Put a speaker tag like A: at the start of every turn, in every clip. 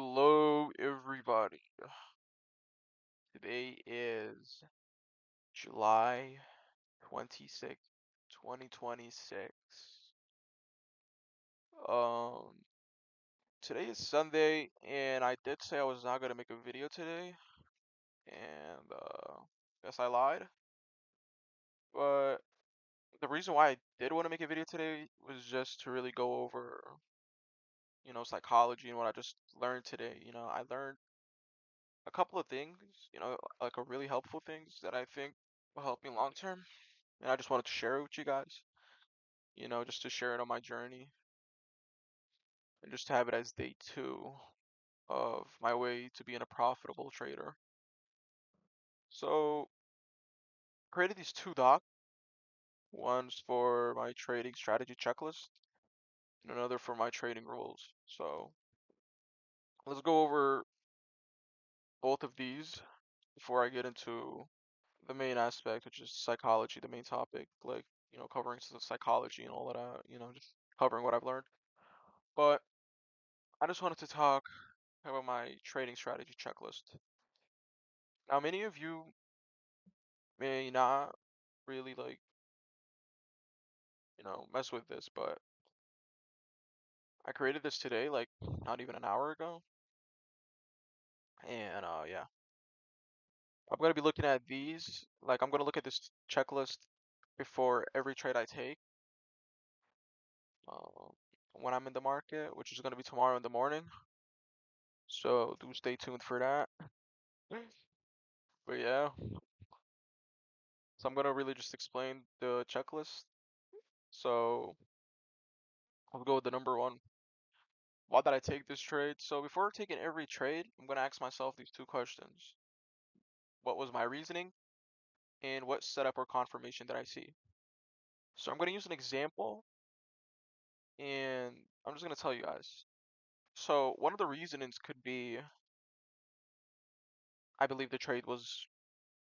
A: Hello, everybody. Today is July 26th, 2026. Um, Today is Sunday, and I did say I was not gonna make a video today, and guess I lied. But the reason why I did want to make a video today was just to really go over, psychology and what I just learned today. I learned a couple of things, like a really helpful things that I think will help me long term. And I just wanted to share it with you guys, just to share it on my journey and just to have it as day two of my way to being a profitable trader. So, created these two docs. One's for my trading strategy checklist and another for my trading rules. So, let's go over both of these before I get into the main aspect, which is psychology, the main topic, like, covering psychology and all of that, just covering what I've learned. But I just wanted to talk about my trading strategy checklist. Now, many of you may not really mess with this, but I created this today, like not even an hour ago. And yeah, I'm gonna be looking at these. Like, I'm gonna look at this checklist before every trade I take, um, when I'm in the market, which is gonna be tomorrow in the morning. So do stay tuned for that. But yeah, so I'm gonna really just explain the checklist. So I'll go with the number one. Why did I take this trade? So before taking every trade, I'm gonna ask myself these two questions. What was my reasoning? And what setup or confirmation did I see? So I'm gonna use an example, and I'm just gonna tell you guys. So one of the reasonings could be I believe the trade was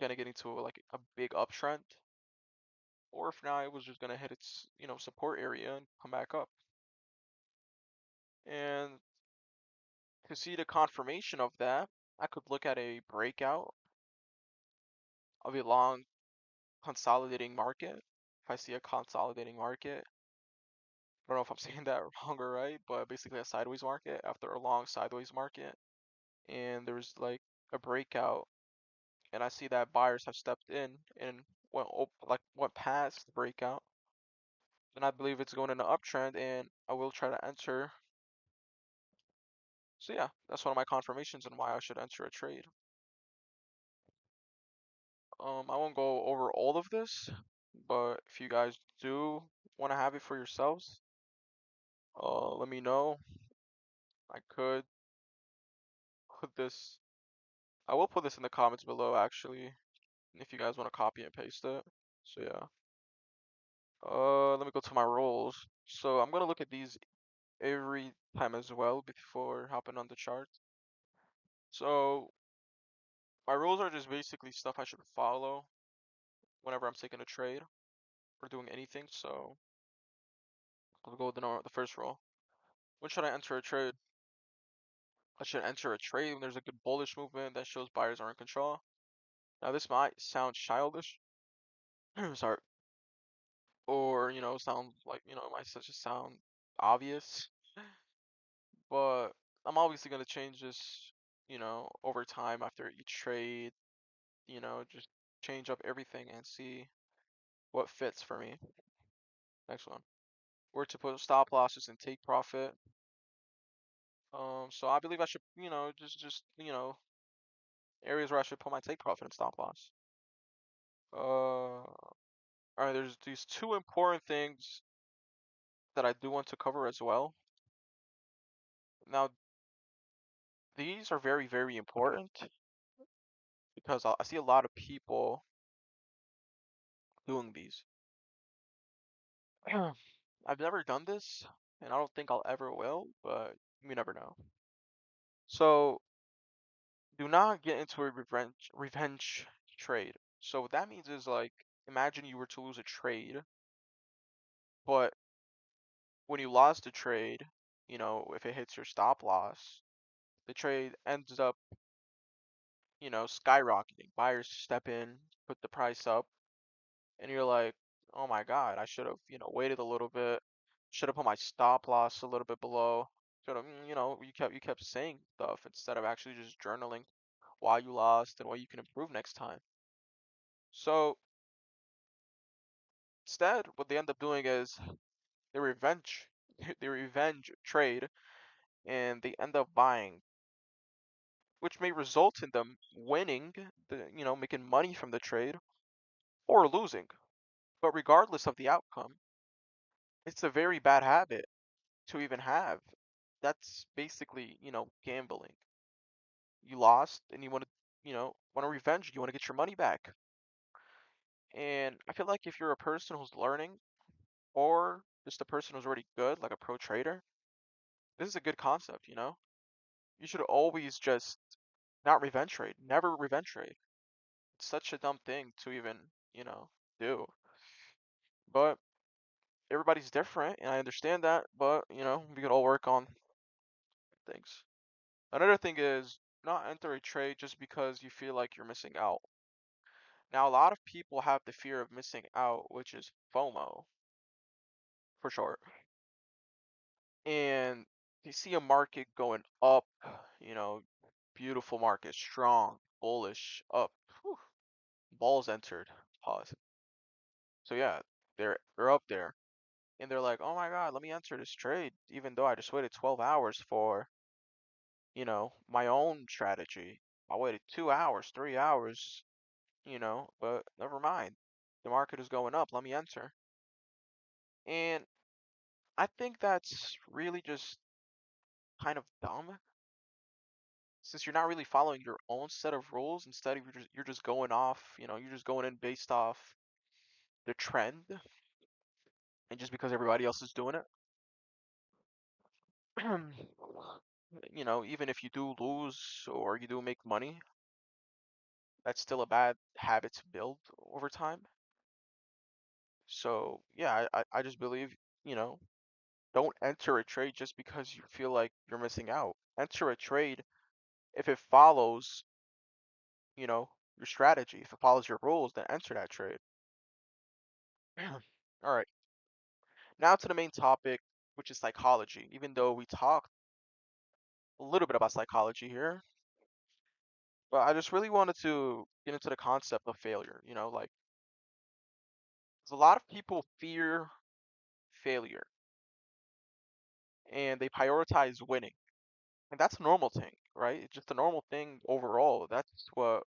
A: gonna get into like a big uptrend, or if not, it was just gonna hit its, support area and come back up. And to see the confirmation of that, I could look at a breakout of a long consolidating market. If I see a consolidating market, I don't know if I'm saying that wrong or right, but basically a sideways market after a long sideways market, and there's like a breakout, and I see that buyers have stepped in and went past the breakout, then I believe it's going in an uptrend, and I will try to enter. So yeah, that's one of my confirmations on why I should enter a trade. I won't go over all of this, but if you guys do want to have it for yourselves, let me know. I could put this. I will put this in the comments below actually, if you guys want to copy and paste it. So yeah. Let me go to my roles. So I'm gonna look at these every time as well before hopping on the chart. So my rules are just basically stuff I should follow whenever I'm taking a trade or doing anything. So I'll go with the first rule. When should I enter a trade? I should enter a trade when there's a good bullish movement that shows buyers are in control. Now this might sound childish, sorry, or sound like it might just sound obvious, but I'm obviously gonna change this, over time after each trade, just change up everything and see what fits for me. Next one. Where to put stop losses and take profit. So I believe I should, just areas where I should put my take profit and stop loss. Alright, there's these two important things that I do want to cover as well. Now, these are very, very important because I see a lot of people doing these. I've never done this, and I don't think I'll ever will, but you never know. So, do not get into a revenge trade. So what that means is, like, imagine you were to lose a trade, but when you lost the trade, if it hits your stop loss, the trade ends up, skyrocketing. Buyers step in, put the price up, and you're like, oh my God, I should have, waited a little bit. Should have put my stop loss a little bit below. Should have, you kept saying stuff instead of actually just journaling why you lost and what you can improve next time. So instead, what they end up doing is they revenge, they revenge trade, and they end up buying, which may result in them winning, making money from the trade or losing. But regardless of the outcome, it's a very bad habit to even have. That's basically, gambling. You lost and you want to revenge, you want to get your money back. And I feel like if you're a person who's learning or just a person who's already good, like a pro trader, this is a good concept. You should always just not revenge trade, never revenge trade. It's such a dumb thing to even, do. But everybody's different, and I understand that, but, we could all work on things. Another thing is not enter a trade just because you feel like you're missing out. Now, a lot of people have the fear of missing out, which is FOMO for short. And you see a market going up, you know, beautiful market, strong, bullish, up. Whew, balls entered. Pause. So yeah, they're up there, and they're like, oh my God, let me enter this trade, even though I just waited 12 hours for, my own strategy. I waited 2 hours, 3 hours, but never mind. The market is going up. Let me enter. And I think that's really just kind of dumb since you're not really following your own set of rules. Instead of you're just going off, you're just going in based off the trend and just because everybody else is doing it. Even if you do lose or you do make money, that's still a bad habit to build over time. So yeah, I just believe, you know, don't enter a trade just because you feel like you're missing out. Enter a trade if it follows, your strategy. If it follows your rules, then enter that trade. All right. Now to the main topic, which is psychology. Even though we talked a little bit about psychology here, but I just really wanted to get into the concept of failure. Like 'cause a lot of people fear failure and they prioritize winning. And that's a normal thing, right? It's just a normal thing overall. That's what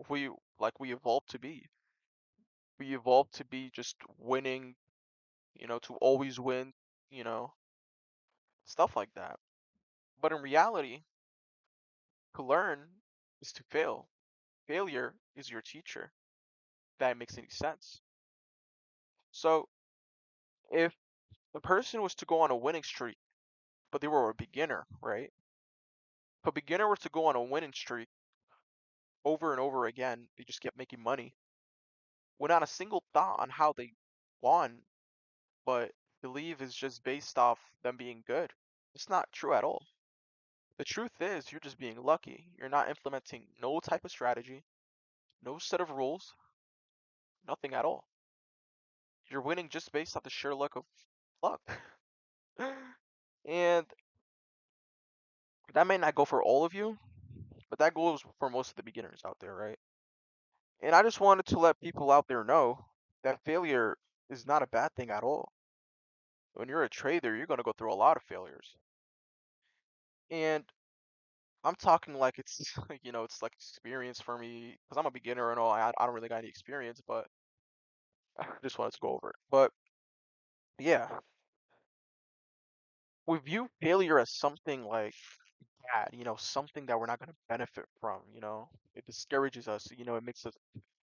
A: we we evolved to be. We evolved to be just winning, to always win, you know, stuff like that. But in reality, to learn is to fail. Failure is your teacher. If that makes any sense. So if the person was to go on a winning streak, but they were a beginner, right? If a beginner was to go on a winning streak over and over again, they just kept making money without a single thought on how they won, but believe is just based off them being good. It's not true at all. The truth is, you're just being lucky. You're not implementing no type of strategy, no set of rules, nothing at all. You're winning just based off the sheer luck. And that may not go for all of you, but that goes for most of the beginners out there, right? And I just wanted to let people out there know that failure is not a bad thing at all. When you're a trader, you're going to go through a lot of failures. And I'm talking like it's, it's like experience for me because I'm a beginner and all. I don't really got any experience, but I just wanted to go over it. But yeah, we view failure as something like bad, something that we're not going to benefit from, it discourages us, it makes us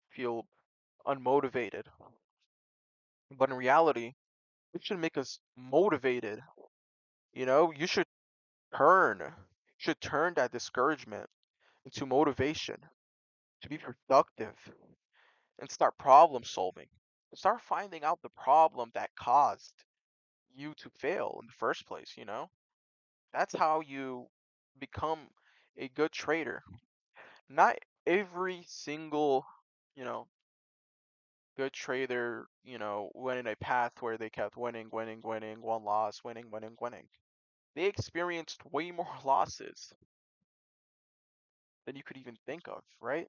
A: feel unmotivated. But in reality, it should make us motivated. You should turn that discouragement into motivation to be productive and start problem solving. Start finding out the problem that caused you to fail in the first place. That's how you become a good trader. Not every single, you know, good trader, went in a path where they kept winning, winning, winning, one loss, winning, winning, winning. They experienced way more losses than you could even think of, right?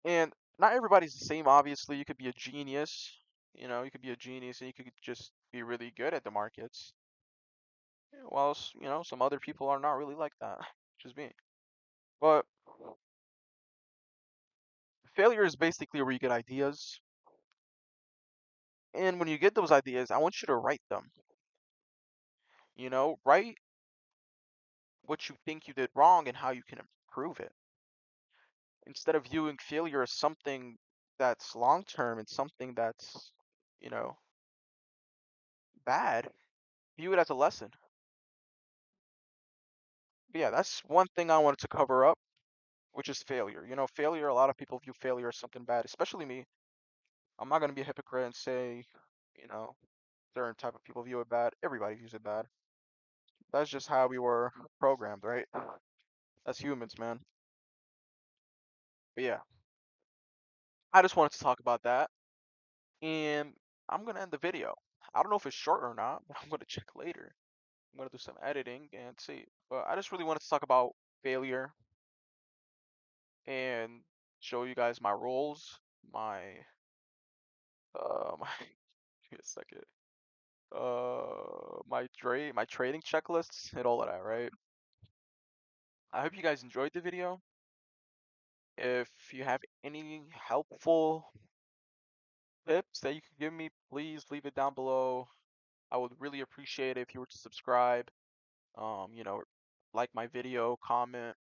A: And not everybody's the same, obviously. You could be a genius, you could be a genius and you could just be really good at the markets. While, some other people are not really like that, which is me. But failure is basically where you get ideas. And when you get those ideas, I want you to write them. Write what you think you did wrong and how you can improve it. Instead of viewing failure as something that's long term and something that's, you know, bad, view it as a lesson. But yeah, that's one thing I wanted to cover up, which is failure. Failure, a lot of people view failure as something bad, especially me. I'm not going to be a hypocrite and say, you know, certain type of people view it bad. Everybody views it bad. That's just how we were programmed, right? As humans, man. But yeah, I just wanted to talk about that. And I'm gonna end the video. I don't know if it's short or not, but I'm gonna check later. I'm gonna do some editing and see. But I just really wanted to talk about failure and show you guys my rules, my give me a second. My trading checklists and all of that, right? I hope you guys enjoyed the video. If you have any helpful tips that you could give me, please leave it down below. I would really appreciate it if you were to subscribe. You know, like my video, comment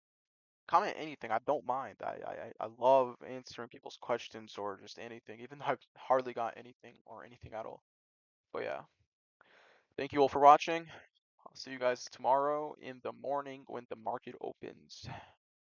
A: anything. I don't mind. I love answering people's questions or just anything, even though I've hardly got anything or anything at all. But yeah, thank you all for watching. I'll see you guys tomorrow in the morning when the market opens.